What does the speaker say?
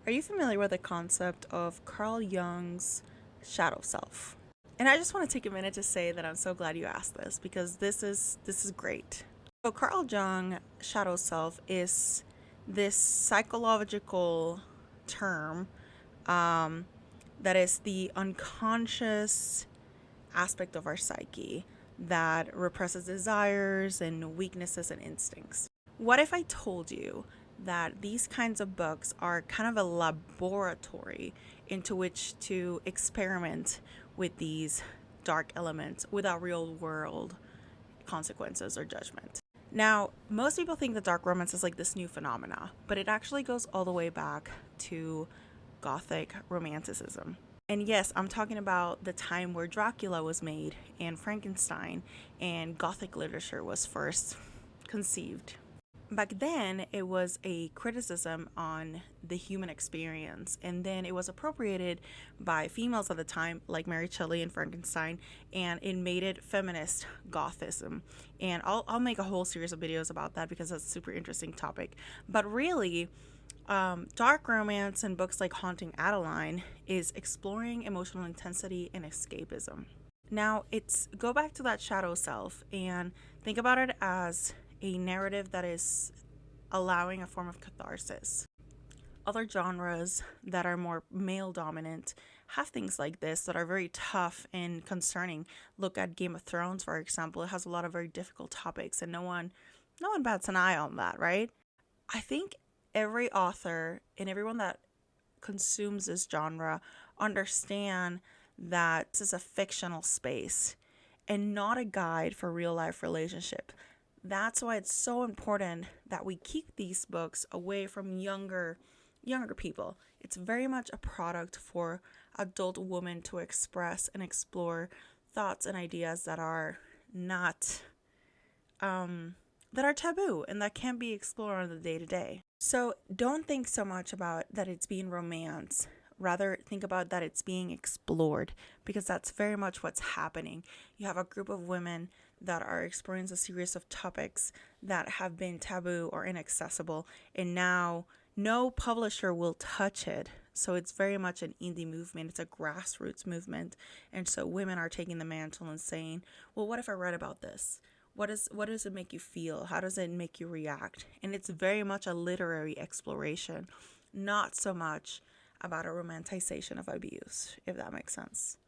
Are you familiar with the concept of Carl Jung's shadow self? And I just want to take a minute to say that I'm so glad you asked this because this is great. So Carl Jung shadow self is this psychological term um, that is the unconscious aspect of our psyche that represses desires and weaknesses and instincts. What if I told you that these kinds of books are kind of a laboratory into which to experiment with these dark elements without real world consequences or judgment? Now, most people think that dark romance is like this new phenomena, but it actually goes all the way back to Gothic Romanticism. And yes, I'm talking about the time where Dracula was made and Frankenstein and Gothic literature was first conceived. Back then, it was a criticism on the human experience, and then it was appropriated by females at the time, like Mary Shelley and Frankenstein, and it made it feminist Gothism. And I'll make a whole series of videos about that because that's a super interesting topic. But really, dark romance and books like Haunting Adeline is exploring emotional intensity and escapism. Now, it's go back to that shadow self and think about it as a narrative that is allowing a form of catharsis. Other genres that are more male dominant have things like this that are very tough and concerning. Look at Game of Thrones, for example. It has a lot of very difficult topics and no one bats an eye on that, right? I think every author and everyone that consumes this genre understand that this is a fictional space and not a guide for real life relationship. That's why it's so important that we keep these books away from younger people. It's very much a product for adult women to express and explore thoughts and ideas that are not that are taboo and that can't be explored on the day to day. So don't think so much about that it's being romance. Rather, think about that it's being explored because that's very much what's happening. You have a group of women that are exploring a series of topics that have been taboo or inaccessible, and now no publisher will touch it. So it's very much an indie movement. It's a grassroots movement. And so women are taking the mantle and saying, well, what if I read about this? What does it make you feel? How does it make you react? And it's very much a literary exploration, not so much about a romanticization of abuse, if that makes sense.